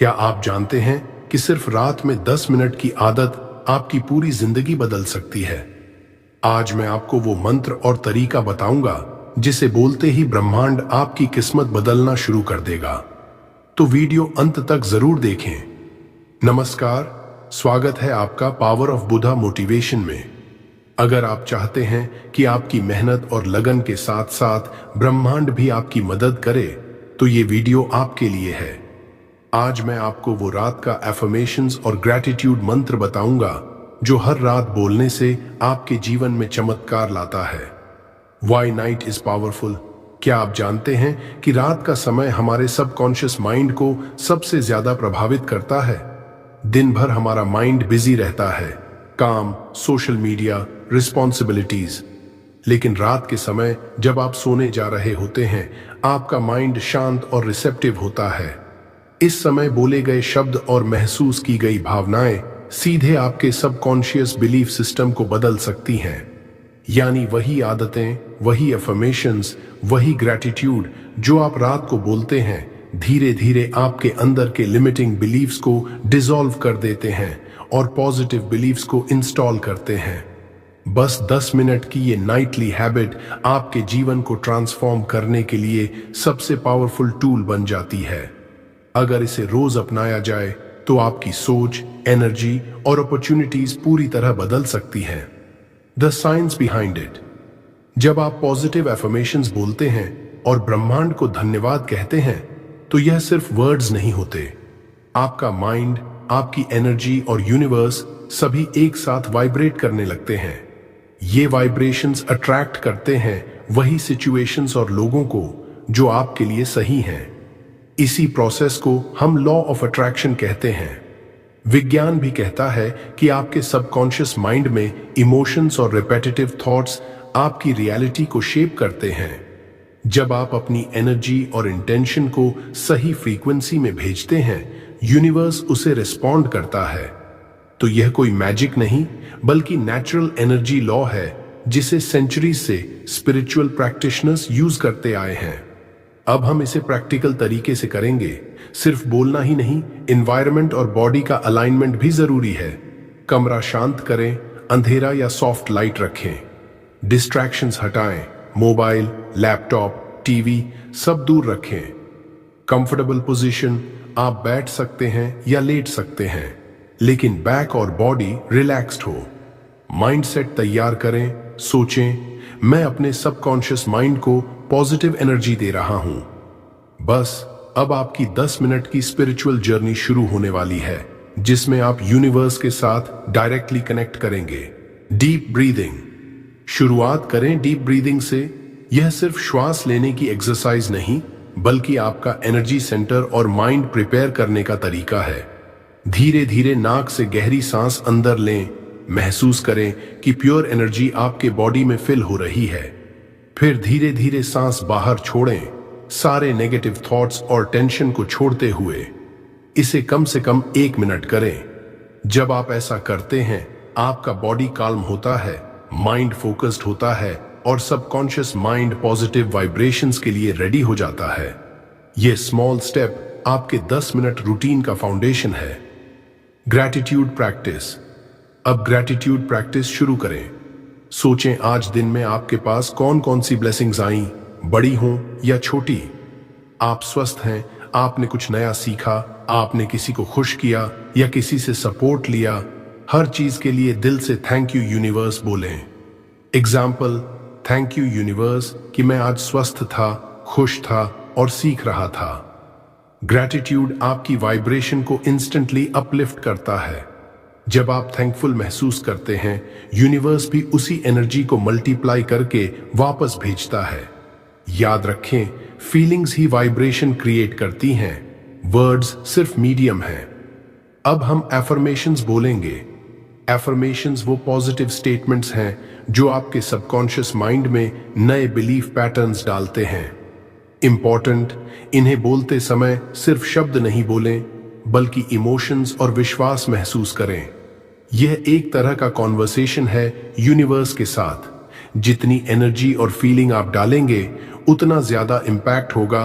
क्या आप जानते हैं कि सिर्फ रात में 10 मिनट की आदत आपकी पूरी जिंदगी बदल सकती है। आज मैं आपको वो मंत्र और तरीका बताऊंगा जिसे बोलते ही ब्रह्मांड आपकी किस्मत बदलना शुरू कर देगा। तो वीडियो अंत तक जरूर देखें। नमस्कार, स्वागत है आपका पावर ऑफ बुधा मोटिवेशन में। अगर आप चाहते हैं कि आपकी मेहनत और लगन के साथ साथ ब्रह्मांड भी आपकी मदद करे, तो ये वीडियो आपके लिए है। आज मैं आपको वो रात का एफर्मेशंस और ग्रैटिट्यूड मंत्र बताऊंगा जो हर रात बोलने से आपके जीवन में चमत्कार लाता है। Why night is powerful. क्या आप जानते हैं कि रात का समय हमारे सबकॉन्शियस माइंड को सबसे ज्यादा प्रभावित करता है। दिन भर हमारा माइंड बिजी रहता है, काम, सोशल मीडिया, रिस्पॉन्सिबिलिटीज। लेकिन रात के समय जब आप सोने जा रहे होते हैं, आपका माइंड शांत और रिसेप्टिव होता है। इस समय बोले गए शब्द और महसूस की गई भावनाएं सीधे आपके सबकॉन्शियस बिलीफ सिस्टम को बदल सकती हैं। यानी वही आदतें, वही अफर्मेशंस, वही ग्रैटिट्यूड जो आप रात को बोलते हैं, धीरे धीरे आपके अंदर के लिमिटिंग बिलीफ्स को डिसॉल्व कर देते हैं और पॉजिटिव बिलीफ्स को इंस्टॉल करते हैं। बस 10 मिनट की ये नाइटली हैबिट आपके जीवन को ट्रांसफॉर्म करने के लिए सबसे पावरफुल टूल बन जाती है। अगर इसे रोज अपनाया जाए तो आपकी सोच, एनर्जी और अपॉर्चुनिटीज पूरी तरह बदल सकती हैं। The science behind it. जब आप पॉजिटिव एफर्मेशंस बोलते हैं और ब्रह्मांड को धन्यवाद कहते हैं, तो यह सिर्फ वर्ड्स नहीं होते। आपका माइंड, आपकी एनर्जी और यूनिवर्स सभी एक साथ वाइब्रेट करने लगते हैं। ये वाइब्रेशंस अट्रैक्ट करते हैं वही सिचुएशंस और लोगों को जो आपके लिए सही हैं। इसी प्रोसेस को हम लॉ ऑफ अट्रैक्शन कहते हैं। विज्ञान भी कहता है कि आपके सबकॉन्शियस माइंड में इमोशंस और रिपेटिटिव थॉट्स आपकी रियलिटी को शेप करते हैं। जब आप अपनी एनर्जी और इंटेंशन को सही फ्रीक्वेंसी में भेजते हैं, यूनिवर्स उसे रिस्पॉन्ड करता है। तो यह कोई मैजिक नहीं, बल्कि नेचुरल एनर्जी लॉ है जिसे सेंचुरीज से स्पिरिचुअल प्रैक्टिशनर्स यूज करते आए हैं। अब हम इसे प्रैक्टिकल तरीके से करेंगे। सिर्फ बोलना ही नहीं, एनवायरनमेंट और बॉडी का अलाइनमेंट भी जरूरी है। कमरा शांत करें, अंधेरा या सॉफ्ट लाइट रखें, डिस्ट्रैक्शंस हटाएं, मोबाइल, लैपटॉप, टीवी सब दूर रखें। कंफर्टेबल पोजीशन, आप बैठ सकते हैं या लेट सकते हैं, लेकिन बैक और बॉडी रिलैक्स्ड हो। माइंडसेट तैयार करें, सोचें, मैं अपने सबकॉन्शियस माइंड को पॉजिटिव एनर्जी दे रहा हूं। बस अब आपकी 10 मिनट की स्पिरिचुअल जर्नी शुरू होने वाली है, जिसमें आप यूनिवर्स के साथ डायरेक्टली कनेक्ट करेंगे। Deep breathing. शुरुआत करें डीप ब्रीदिंग से। यह सिर्फ श्वास लेने की एक्सरसाइज नहीं, बल्कि आपका एनर्जी सेंटर और माइंड प्रिपेयर करने का तरीका है। धीरे धीरे नाक से गहरी सांस अंदर लें, महसूस करें कि प्योर एनर्जी आपके बॉडी में फिल हो रही है। फिर धीरे धीरे सांस बाहर छोड़ें, सारे नेगेटिव थॉट्स और टेंशन को छोड़ते हुए। इसे कम से कम 1 मिनट करें। जब आप ऐसा करते हैं, आपका बॉडी काल्म होता है, माइंड फोकस्ड होता है और सबकॉन्शियस माइंड पॉजिटिव वाइब्रेशंस के लिए रेडी हो जाता है। यह स्मॉल स्टेप आपके 10 मिनट रूटीन का फाउंडेशन है। Gratitude practice. अब ग्रैटिट्यूड प्रैक्टिस शुरू करें। सोचें आज दिन में आपके पास कौन कौन सी ब्लेसिंग्स आई, बड़ी हों या छोटी। आप स्वस्थ हैं, आपने कुछ नया सीखा, आपने किसी को खुश किया या किसी से सपोर्ट लिया। हर चीज के लिए दिल से थैंक यू यूनिवर्स बोलें। एग्जाम्पल, थैंक यू यूनिवर्स कि मैं आज स्वस्थ था, खुश था और सीख रहा था। ग्रैटिट्यूड आपकी वाइब्रेशन को इंस्टेंटली अपलिफ्ट करता है। जब आप थैंकफुल महसूस करते हैं, यूनिवर्स भी उसी एनर्जी को मल्टीप्लाई करके वापस भेजता है। याद रखें, फीलिंग्स ही वाइब्रेशन क्रिएट करती हैं, वर्ड्स सिर्फ मीडियम हैं। अब हम एफर्मेशंस बोलेंगे। एफर्मेशंस वो पॉजिटिव स्टेटमेंट्स हैं जो आपके सबकॉन्शियस माइंड में नए बिलीफ पैटर्न्स डालते हैं। इंपॉर्टेंट, इन्हें बोलते समय सिर्फ शब्द नहीं बोलें, बल्कि इमोशंस और विश्वास महसूस करें। यह एक तरह का कॉन्वर्सेशन है यूनिवर्स के साथ। जितनी एनर्जी और फीलिंग आप डालेंगे, उतना ज्यादा इंपैक्ट होगा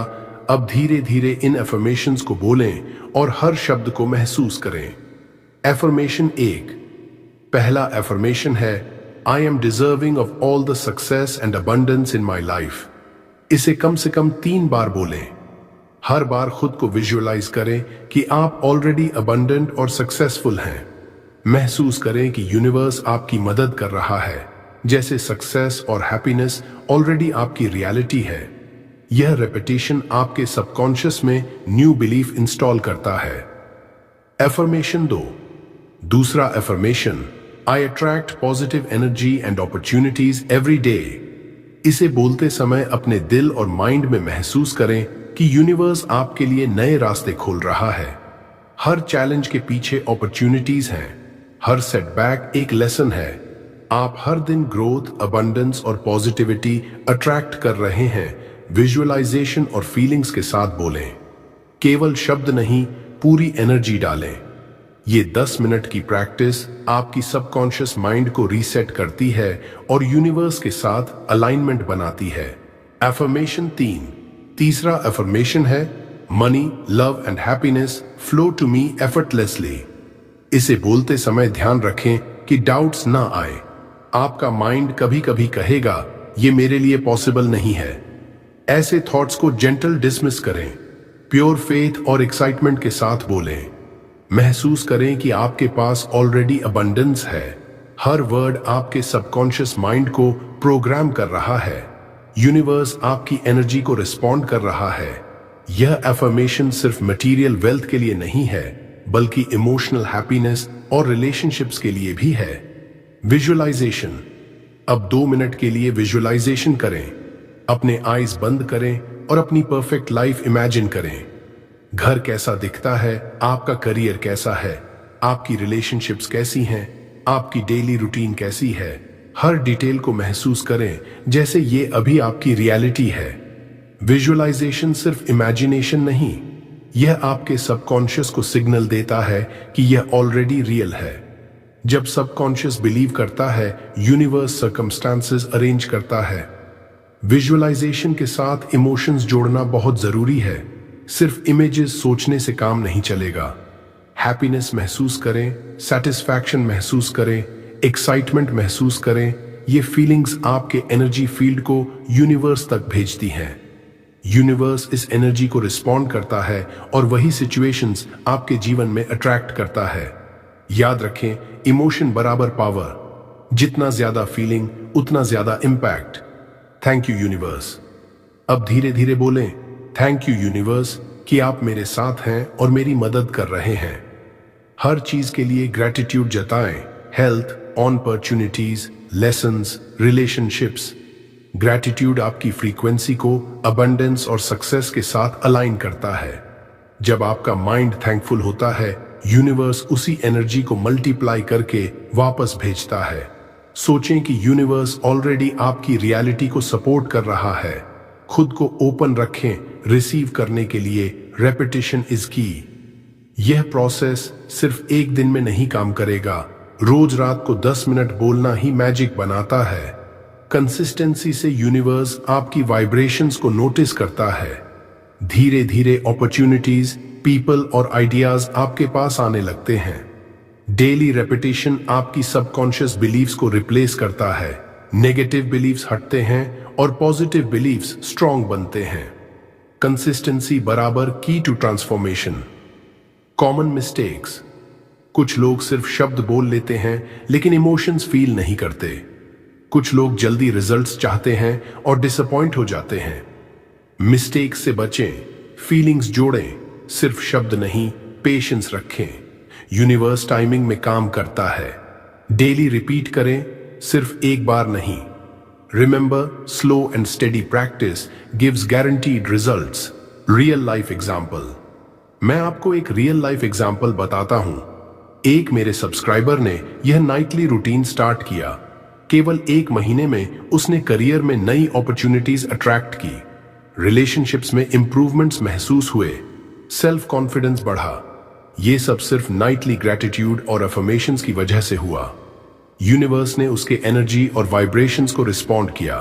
अब धीरे धीरे इन एफर्मेशंस को बोलें और हर शब्द को महसूस करें। एफर्मेशन 1। पहला एफर्मेशन है, I am deserving of all the success and abundance in my life. इसे कम से कम 3 बार बोलें। हर बार खुद को विजुअलाइज करें कि आप ऑलरेडी अबंडेंट और सक्सेसफुल हैं। महसूस करें कि यूनिवर्स आपकी मदद कर रहा है, जैसे सक्सेस और हैप्पीनेस ऑलरेडी आपकी रियलिटी है। यह रेपिटेशन आपके सबकॉन्शियस में न्यू बिलीफ इंस्टॉल करता है। एफर्मेशन 2। दूसरा affirmation, I attract positive energy and opportunities every day. इसे बोलते समय अपने दिल और माइंड में महसूस करें कि यूनिवर्स आपके लिए नए रास्ते खोल रहा है। हर चैलेंज के पीछे अपॉर्चुनिटीज हैं, हर सेटबैक एक लेसन है। आप हर दिन ग्रोथ, अबंडेंस और पॉजिटिविटी अट्रैक्ट कर रहे हैं। विजुअलाइजेशन और फीलिंग्स के साथ बोलें। केवल शब्द नहीं, पूरी एनर्जी डालें। ये 10 मिनट की प्रैक्टिस आपकी सबकॉन्शियस माइंड को रीसेट करती है और यूनिवर्स के साथ अलाइनमेंट बनाती है। एफर्मेशन 3। तीसरा एफर्मेशन है, money, love and happiness flow to me effortlessly. इसे बोलते समय ध्यान रखें कि डाउट्स ना आए। आपका माइंड कभी कभी कहेगा, ये मेरे लिए पॉसिबल नहीं है। ऐसे थॉट्स को जेंटल डिसमिस करें। प्योर फेथ और एक्साइटमेंट के साथ बोलें। महसूस करें कि आपके पास ऑलरेडी अबंडेंस है। हर वर्ड आपके सबकॉन्शियस माइंड को प्रोग्राम कर रहा है। यूनिवर्स आपकी एनर्जी को रिस्पॉन्ड कर रहा है। यह एफर्मेशन सिर्फ मटेरियल वेल्थ के लिए नहीं है, बल्कि इमोशनल हैप्पीनेस और रिलेशनशिप्स के लिए भी है। विजुअलाइजेशन। अब 2 मिनट के लिए विजुअलाइजेशन करें। अपने आईज बंद करें और अपनी परफेक्ट लाइफ इमेजिन करें। घर कैसा दिखता है, आपका करियर कैसा है, आपकी रिलेशनशिप्स कैसी हैं, आपकी डेली रूटीन कैसी है। हर डिटेल को महसूस करें जैसे ये अभी आपकी रियलिटी है। विजुअलाइजेशन सिर्फ इमेजिनेशन नहीं, यह आपके सबकॉन्शियस को सिग्नल देता है कि यह ऑलरेडी रियल है। जब सबकॉन्शियस बिलीव करता है, यूनिवर्स सर्कमस्टांसेस अरेंज करता है। विजुअलाइजेशन के साथ इमोशंस जोड़ना बहुत जरूरी है। सिर्फ इमेजेस सोचने से काम नहीं चलेगा। हैप्पीनेस महसूस करें, सेटिस्फैक्शन महसूस करें, एक्साइटमेंट महसूस करें। ये फीलिंग्स आपके एनर्जी फील्ड को यूनिवर्स तक भेजती हैं। यूनिवर्स इस एनर्जी को रिस्पॉन्ड करता है और वही सिचुएशंस आपके जीवन में अट्रैक्ट करता है। याद रखें, इमोशन बराबर पावर। जितना ज्यादा फीलिंग, उतना ज्यादा इंपैक्ट। Thank you universe. अब धीरे धीरे बोलें, थैंक यू यूनिवर्स कि आप मेरे साथ हैं और मेरी मदद कर रहे हैं। हर चीज के लिए ग्रैटिट्यूड जताएं। Health, opportunities, lessons, relationships. Gratitude आपकी फ्रीक्वेंसी को अबंडेंस और सक्सेस के साथ अलाइन करता है। जब आपका माइंड थैंकफुल होता है, यूनिवर्स उसी एनर्जी को मल्टीप्लाई करके वापस भेजता है। सोचें कि यूनिवर्स ऑलरेडी आपकी रियलिटी को सपोर्ट कर रहा है। खुद को ओपन रखें रिसीव करने के लिए। रेपिटेशन इज की। यह प्रोसेस सिर्फ एक दिन में नहीं काम करेगा। रोज रात को 10 मिनट बोलना ही मैजिक बनाता है। कंसिस्टेंसी से यूनिवर्स आपकी वाइब्रेशंस को नोटिस करता है। धीरे धीरे अपॉर्चुनिटीज, पीपल और आइडियाज आपके पास आने लगते हैं। डेली रेपिटेशन आपकी सबकॉन्शियस बिलीव्स को रिप्लेस करता है। नेगेटिव बिलीव्स हटते हैं और पॉजिटिव बिलीव्स स्ट्रॉन्ग बनते हैं। कंसिस्टेंसी बराबर की टू ट्रांसफॉर्मेशन। Common mistakes. कुछ लोग सिर्फ शब्द बोल लेते हैं लेकिन इमोशंस फील नहीं करते। कुछ लोग जल्दी रिजल्ट्स चाहते हैं और डिसअपॉइंट हो जाते हैं। मिस्टेक से बचें, फीलिंग्स जोड़ें, सिर्फ शब्द नहीं, पेशेंस रखें। यूनिवर्स टाइमिंग में काम करता है। डेली रिपीट करें, सिर्फ एक बार नहीं। Remember, slow and steady practice gives guaranteed results. Real life example. मैं आपको एक रियल लाइफ एग्जाम्पल बताता हूं। एक मेरे सब्सक्राइबर ने यह नाइटली रूटीन स्टार्ट किया। केवल 1 महीने में उसने करियर में नई अपॉर्चुनिटीज अट्रैक्ट की। रिलेशनशिप्स में इंप्रूवमेंट्स महसूस हुए। सेल्फ कॉन्फिडेंस बढ़ा। ये सब सिर्फ नाइटली ग्रैटिट्यूड और अफर्मेशंस की वजह से हुआ। यूनिवर्स ने उसके एनर्जी और वाइब्रेशंस को रिस्पॉन्ड किया।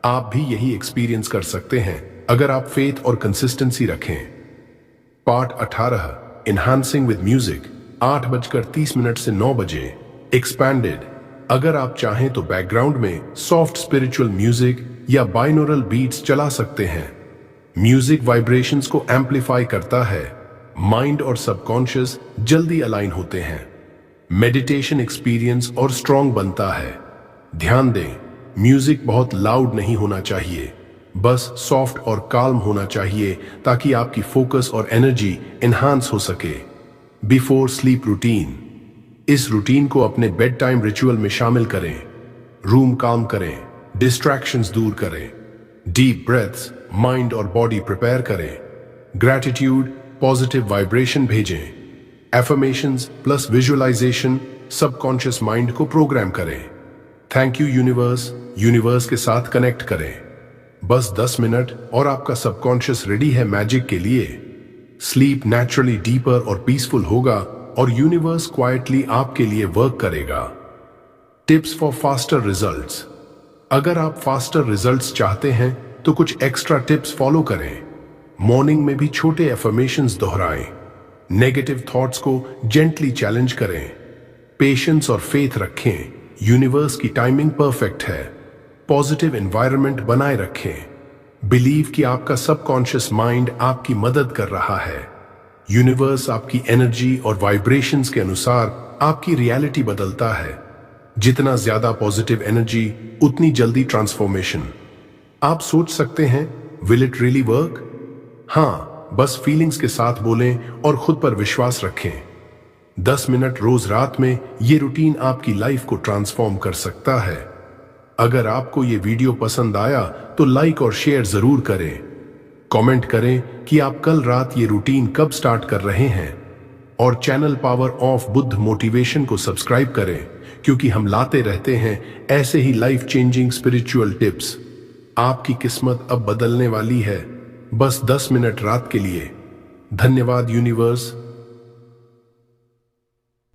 आप भी यही एक्सपीरियंस कर सकते हैं अगर आप फेथ और कंसिस्टेंसी रखें। पार्ट 18 इन्हांसिंग विद म्यूजिक 8:30 से 9 बजे। एक्सपैंडेड, अगर आप चाहें तो बैकग्राउंड में सॉफ्ट स्पिरिचुअल म्यूजिक या बाइनोरल बीट्स चला सकते हैं। म्यूजिक वाइब्रेशंस को एम्पलीफाई करता है, माइंड और सबकॉन्शियस जल्दी अलाइन होते हैं, मेडिटेशन एक्सपीरियंस और स्ट्रॉन्ग बनता है। ध्यान दें, म्यूजिक बहुत लाउड नहीं होना चाहिए, बस सॉफ्ट और काल्म होना चाहिए ताकि आपकी फोकस और एनर्जी एनहांस हो सके। बिफोर स्लीप रूटीन, इस रूटीन को अपने बेड टाइम रिचुअल में शामिल करें। रूम काम करें, डिस्ट्रैक्शंस दूर करें, डीप ब्रेथ्स माइंड और बॉडी प्रिपेयर करें, ग्रैटिट्यूड पॉजिटिव वाइब्रेशन भेजें, affirmations plus visualisation subconscious mind को प्रोग्राम करें। थैंक यू यूनिवर्स, यूनिवर्स के साथ कनेक्ट करें। बस 10 मिनट और आपका सबकॉन्शियस रेडी है मैजिक के लिए। स्लीप नेचुरली डीपर और पीसफुल होगा और यूनिवर्स क्वाइटली आपके लिए वर्क करेगा। टिप्स फॉर फास्टर रिजल्ट्स, अगर आप फास्टर रिजल्ट्स चाहते हैं तो कुछ एक्स्ट्रा टिप्स फॉलो करें। मॉर्निंग में भी छोटे एफर्मेशंस दोहराएं, नेगेटिव थॉट्स को जेंटली चैलेंज करें, पेशेंस और फेथ रखें, यूनिवर्स की टाइमिंग परफेक्ट है, पॉजिटिव एनवायरनमेंट बनाए रखें, बिलीव कि आपका सबकॉन्शियस माइंड आपकी मदद कर रहा है, यूनिवर्स आपकी एनर्जी और वाइब्रेशंस के अनुसार आपकी रियलिटी बदलता है। जितना ज्यादा पॉजिटिव एनर्जी उतनी जल्दी ट्रांसफॉर्मेशन। आप सोच सकते हैं, विल इट रियली वर्क? हाँ, बस फीलिंग्स के साथ बोलें और खुद पर विश्वास रखें। 10 मिनट रोज रात में ये रूटीन आपकी लाइफ को ट्रांसफॉर्म कर सकता है। अगर आपको ये वीडियो पसंद आया तो लाइक और शेयर जरूर करें। कमेंट करें कि आप कल रात ये रूटीन कब स्टार्ट कर रहे हैं और channel power of Buddha motivation को सब्सक्राइब करें, क्योंकि हम लाते रहते हैं ऐसे ही लाइफ चेंजिंग स्पिरिचुअल टिप्स। आपकी किस्मत अब बदलने वाली है, बस 10 मिनट रात के लिए। धन्यवाद यूनिवर्स।